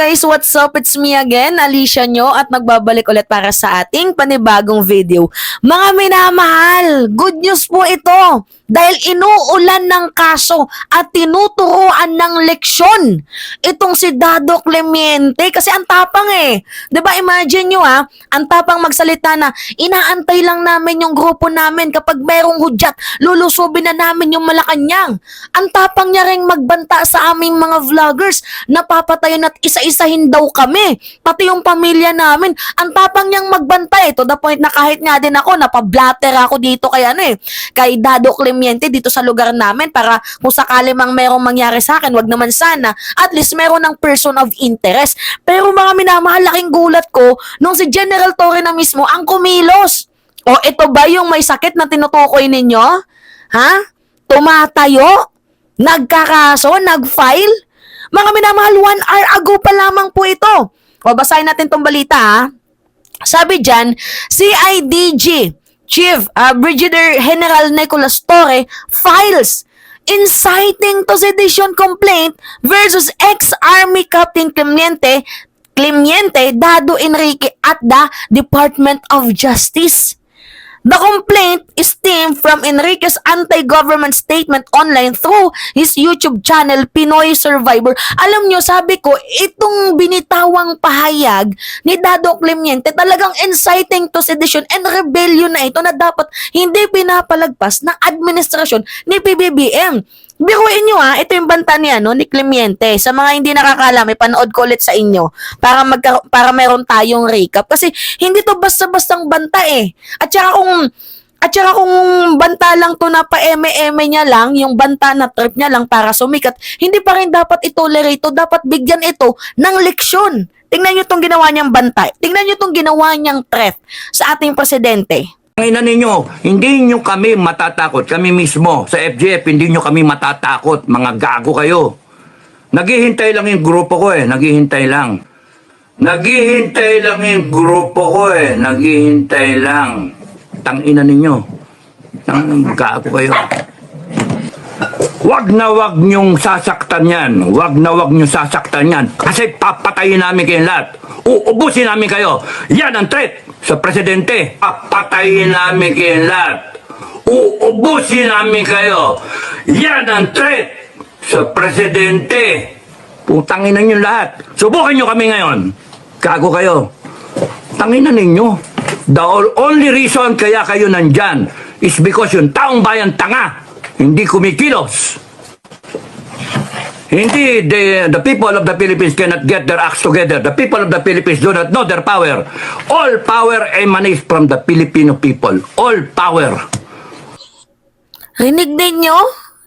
guys, what's up? It's me again, Alicia nyo, at nagbabalik ulit para sa ating panibagong video. Mga minamahal, good news po ito dahil inuulan ng kaso at tinuturuan ng leksyon itong si Dado Clemente kasi ang tapang eh. 'Di ba? Imagine nyo ang tapang magsalita na inaantay lang namin yung grupo namin kapag merong hudyat, lulusubin na namin yung Malacanang. Ang tapang niya ring magbanta sa aming mga vloggers, napapatayon at isa-isahin daw kami, pati yung pamilya namin. Ang tapang niyang magbantay to the point na kahit nga din ako, napablatter ako dito kay Dado Clemente dito sa lugar namin para kung sakali mang merong mangyari sa akin, wag naman sana, at least meron ng person of interest. Pero mga minamahal, laking gulat ko nung si General Torre na mismo ang kumilos. O ito ba yung may sakit na tinutukoy ninyo? Ha? Tumatayo? Nagkakaso? Nag-file? Mga minamahal, 1 hour ago pa lamang po ito. O basahin natin tong balita. Sabi dyan, CIDG Chief Brigadier General Nicolas Torre files inciting to sedition complaint versus ex-Army Captain Clemente Dado Enrique at the Department of Justice. The complaint is stemmed from Enrique's anti-government statement online through his YouTube channel, Pinoy Survivor. Alam nyo, sabi ko, itong binitawang pahayag ni Dado Clemente talagang inciting to sedition and rebellion na ito na dapat hindi pinapalagpas ng administrasyon ni PBBM. Biruin nyo ito yung banta ni Clemente. Sa mga hindi nakakaalam, ipanood ko ulit sa inyo para meron tayong recap. Kasi hindi to basta-bastang banta eh. At saka kung banta lang to na pa-eme-eme niya lang, yung banta na trip niya lang para sumikat, hindi pa rin dapat itolerate to, dapat bigyan ito ng leksyon. Tingnan nyo tong ginawa niyang banta. Tingnan nyo tong ginawa niyang threat sa ating presidente. Ang ina ninyo, hindi nyo kami matatakot. Kami mismo sa FGF, hindi nyo kami matatakot. Mga gago kayo. Naghihintay lang yung grupo ko Naghihintay lang. Naghihintay lang yung grupo ko Naghihintay lang. Tangina ninyo. Gago kayo. Wag na wag nyong sasaktan yan. Wag na wag nyong sasaktan yan. Kasi papatayin namin kayong lahat. Uubusin namin kayo. Yan ang threat sa presidente. Papatayin namin kayong lahat. Uubusin namin kayo. Yan ang threat sa presidente. Putangin na nyo lahat. Subukan nyo kami ngayon. Gago kayo. Tangin na ninyo. The only reason kaya kayo nandyan is because yung taong bayan tanga. Hindi kumikilos. Hindi, the people of the Philippines cannot get their acts together. The people of the Philippines do not know their power. All power emanates from the Filipino people. All power. Rinig ninyo?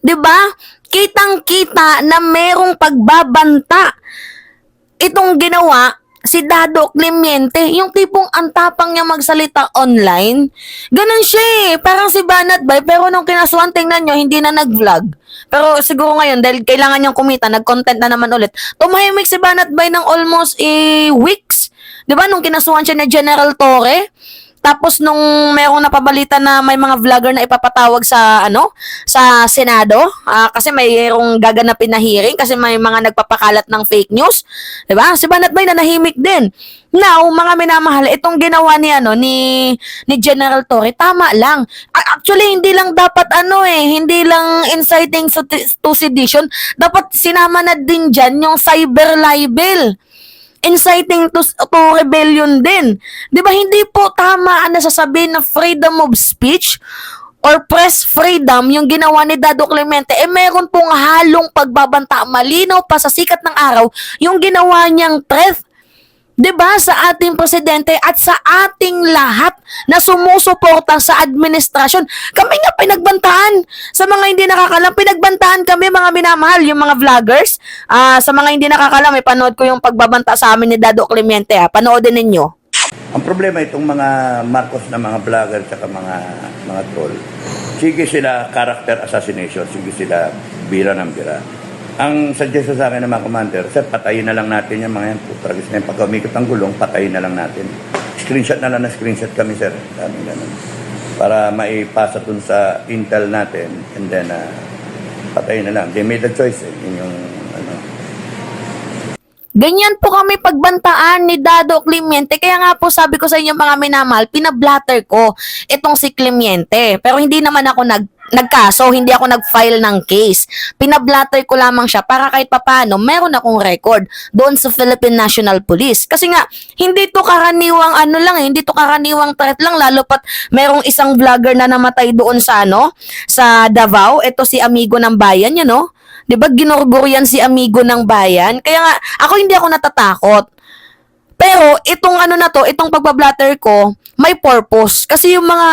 'Di ba? Kitang-kita na merong pagbabanta itong ginawa si Dado Clemente, yung tipong antapang niya magsalita online. Ganun siya parang si Banat Bay, pero nung kinasuhan, tingnan nyo, hindi na nag-vlog. Pero siguro ngayon, dahil kailangan niyang kumita, nag-content na naman ulit. Tumahimik si Banat Bay ng almost weeks. Diba, nung kinasuhan siya ni General Torre, tapos nung merong napabalita na may mga vlogger na ipapatawag sa sa Senado, kasi mayroong gaganapin na hearing kasi may mga nagpapakalat ng fake news, 'di ba? Si Banat Bay nanahimik din. Now, mga minamahal, itong ginawa ni General Torre, tama lang. Actually, hindi lang dapat hindi lang inciting to sedition, dapat sinama na din diyan yung cyber libel. Inciting to rebellion din. Di ba hindi po tama ang nasasabihin na freedom of speech or press freedom yung ginawa ni Dado Clemente? Meron pong halong pagbabanta, malinaw pa sa sikat ng araw yung ginawa niyang threat. 'Di ba, sa ating presidente at sa ating lahat na sumusuporta sa administrasyon. Kami nga pinagbantaan. Sa mga hindi nakakalam, pinagbantaan kami, mga minamahal, yung mga vloggers. Sa mga hindi nakakalam, panood ko yung pagbabanta sa amin ni Dado Clemente. Panoodin ninyo. Ang problema itong mga Marcos na mga vlogger at mga troll, sige sila character assassination, sige sila bira ng bira. Ang suggestion sa akin ng mga commander, sir, patayin na lang natin yung mga yan. Tragis na yung pagka umikot ang gulong, patayin na lang natin. Screenshot na lang na screenshot kami, sir. Dami ganun. Para maipasa dun sa intel natin, and then patayin na lang. They made a choice. Yun yung Ganyan po kami pagbantaan ni Dado Clemente. Kaya nga po sabi ko sa inyo mga minamahal, pinablatter ko itong si Clemente. Pero hindi naman ako nagkaso, hindi ako nag-file ng case. Pinablatter ko lamang siya para kahit papano meron akong record doon sa Philippine National Police. Kasi nga, hindi to karaniwang hindi to karaniwang threat lang, lalo pat merong isang vlogger na namatay doon sa sa Davao. Ito si Amigo ng Bayan, 'Di ba ginurgur yan si Amigo ng Bayan? Kaya nga, ako hindi ako natatakot. Pero itong itong pagbablatter ko, may purpose. Kasi yung mga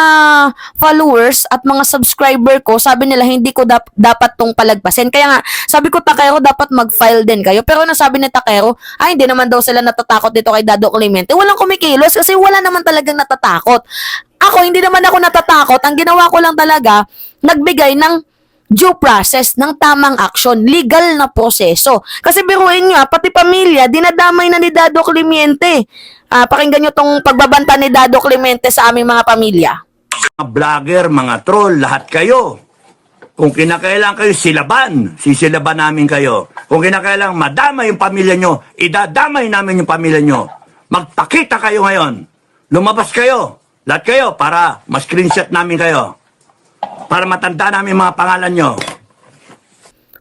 followers at mga subscriber ko, sabi nila hindi ko dapat tong palagpasin. Kaya nga, sabi ko, Takero, dapat mag-file din kayo. Pero nasabi ni Takero, hindi naman daw sila natatakot dito kay Dado Clemente. Walang kumikilos kasi wala naman talagang natatakot. Ako, hindi naman ako natatakot. Ang ginawa ko lang talaga, nagbigay ng due process ng tamang aksyon, legal na proseso. Kasi biruin nyo, pati pamilya, dinadamay na ni Dado Clemente. Pakinggan nyo tong pagbabanta ni Dado Clemente sa aming mga pamilya. Mga vlogger, mga troll, lahat kayo. Kung kinakailangan kayo silaban, sisilaban namin kayo. Kung kinakailangan madama yung pamilya nyo, idadamay namin yung pamilya nyo. Magpakita kayo ngayon. Lumabas kayo. Lahat kayo para ma-screenshot namin kayo. Para matanda namin mga pangalan nyo.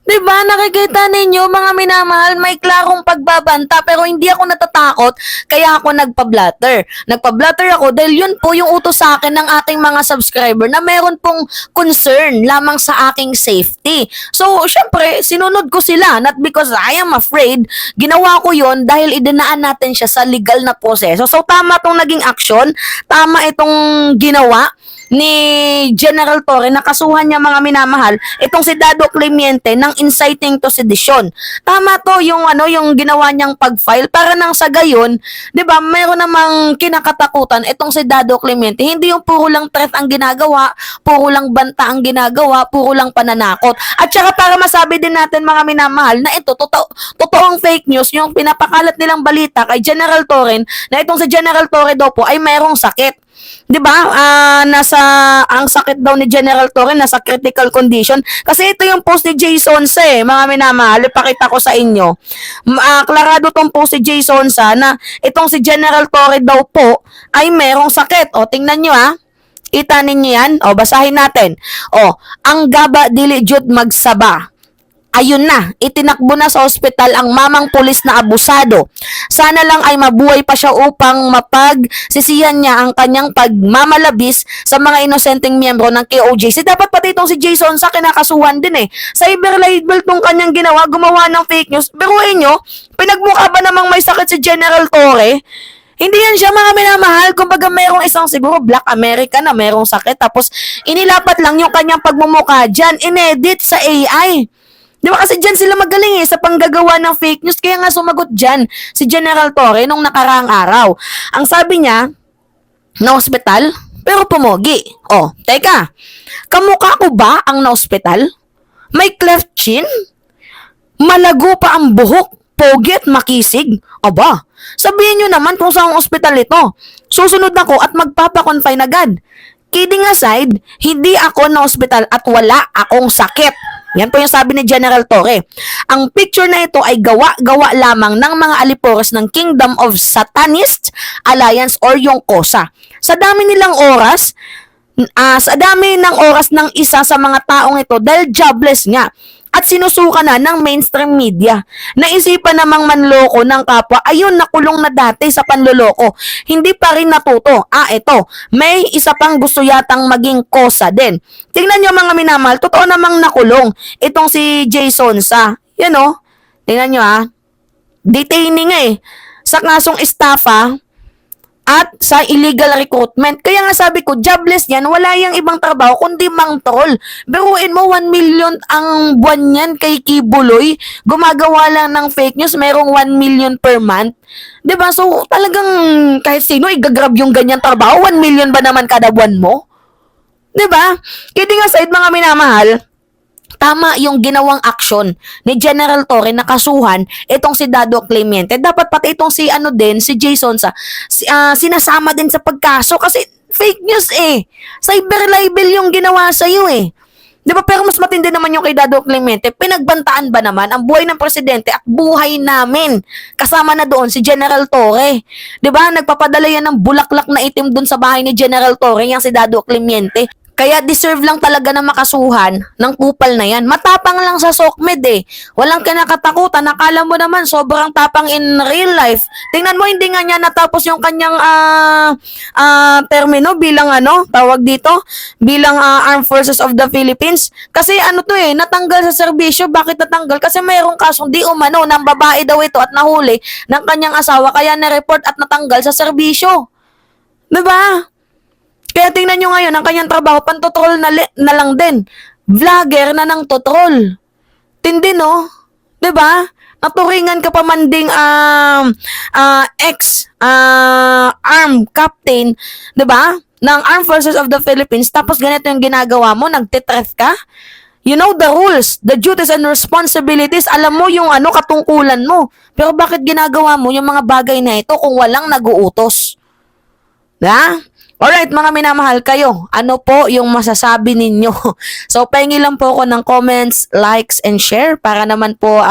Diba, nakikita ninyo mga minamahal, may klarong pagbabanta pero hindi ako natatakot kaya ako nagpa-blatter. Nagpa-blatter ako dahil yun po yung utos sa akin ng ating mga subscriber na meron pong concern lamang sa aking safety. So, syempre, sinunod ko sila, not because I am afraid. Ginawa ko yun dahil idinaan natin siya sa legal na proseso. So, tama tong naging aksyon, tama itong ginawa ni General Torre, nakasuhan niya mga minamahal itong si Dado Clemente ng inciting to sedition. Tama to yung yung ginawa niyang pag-file para nang sa gayon, 'di ba? Mayroon namang kinakatakutan itong si Dado Clemente. Hindi yung puro lang threat ang ginagawa, puro lang banta ang ginagawa, puro lang pananakot. At saka para masabi din natin mga minamahal na ito totoong fake news yung pinapakalat nilang balita kay General Torre na itong si General Torre daw po ay mayroong sakit. 'Di ba? Ang sakit daw ni General Torre nasa critical condition. Kasi ito yung post ni Jason Sa, mga minamahal, ipakita ko sa inyo. Klarado tong post ni Jason Sa na itong si General Torre daw po ay merong sakit. O tingnan niyo Kita ninyo yan? O basahin natin. O, ang gaba dili jud magsaba. Ayun na, itinakbo na sa ospital ang mamang pulis na abusado. Sana lang ay mabuhay pa siya upang mapagsisihan niya ang kanyang pagmamalabis sa mga inosenteng miyembro ng KOJC. Dapat pati itong si Jason Sa kinakasuhan din Cyber libel tong kanyang ginawa, gumawa ng fake news. Biruin nyo, pinagmukha ba namang may sakit si General Torre? Hindi yan siya mga minamahal. Kumbaga merong isang siguro Black American na merong sakit. Tapos inilapat lang yung kanyang pagmumukha dyan. Inedit sa AI. Di ba kasi dyan sila magaling sa panggagawa ng fake news. Kaya nga sumagot dyan si General Torre nung nakaraang araw. Ang sabi niya, na-hospital, pero pumogi. O, teka, kamukha ko ba ang na-hospital? May cleft chin? Malago pa ang buhok, pogi at makisig? Aba, sabihin nyo naman kung saan ospital ito. Susunod ako at magpapakonfine agad. Kidding aside, hindi ako na-hospital at wala akong sakit. Yan po yung sabi ni General Torre. Ang picture na ito ay gawa-gawa lamang ng mga alipores ng Kingdom of Satanist Alliance or yung KOSA. Sa dami ng oras ng isa sa mga taong ito dahil jobless nga at sinusuka na ng mainstream media. Naisipan namang manloko ng kapwa, ayun, nakulong na dati sa panloloko. Hindi pa rin natuto. Ito, may isa pang gusto yatang maging kosa din. Tingnan nyo mga minamahal, totoo namang nakulong. Itong si Jason Sa. Yan tingnan nyo detaining sa kasong estafa at sa illegal recruitment. Kaya nga sabi ko, jobless yan, wala yang ibang trabaho kundi mang troll. Biruin mo, 1 million ang buwan yan kay Kibuloy. Gumagawa lang ng fake news, merong 1 million per month. Diba? So, talagang kahit sino, igagrab yung ganyan trabaho. 1 million ba naman kada buwan mo? Diba? Kidding aside mga minamahal, tama yung ginawang aksyon ni General Torre na kasuhan itong si Dado Clemente. Dapat pati itong si si Jason Sa sinasama din sa pagkaso kasi fake news Cyber libel yung ginawa sa iyo Di ba? Pero mas matindi naman yung kay Dado Clemente. Pinagbantaan ba naman ang buhay ng presidente at buhay namin? Kasama na doon si General Torre. Di ba? Nagpapadala yan ng bulaklak na itim doon sa bahay ni General Torre, yang si Dado Clemente. Kaya deserve lang talaga na makasuhan ng kupal na yan. Matapang lang sa SOCMED eh. Walang kinakatakutan. Nakala mo naman sobrang tapang in real life. Tingnan mo, hindi nga niya natapos yung kanyang termino bilang tawag dito, bilang Armed Forces of the Philippines. Kasi natanggal sa serbisyo. Bakit natanggal? Kasi mayroong kasong di umano ng babae daw ito at nahuli ng kanyang asawa kaya na-report at natanggal sa serbisyo. Diba? Kaya tingnan nyo ngayon, ang kanyang trabaho, pantotrol na lang din. Vlogger na ng totrol. Tindi, no? Diba? Naturingan ka pa man ding ex-armed captain, diba? Ng Armed Forces of the Philippines, tapos ganito yung ginagawa mo, nagtitreth ka? You know the rules, the duties and responsibilities, alam mo yung katungkulan mo. Pero bakit ginagawa mo yung mga bagay na ito kung walang nag-uutos? Diba? Alright, mga minamahal kayo, ano po yung masasabi ninyo? So, pahingi lang po ako ng comments, likes, and share para naman po,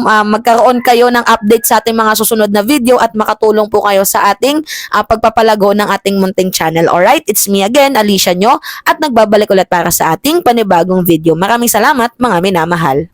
magkaroon kayo ng update sa ating mga susunod na video at makatulong po kayo sa ating pagpapalago ng ating munting channel. Alright, it's me again, Alicia Nyo, at nagbabalik ulit para sa ating panibagong video. Maraming salamat, mga minamahal.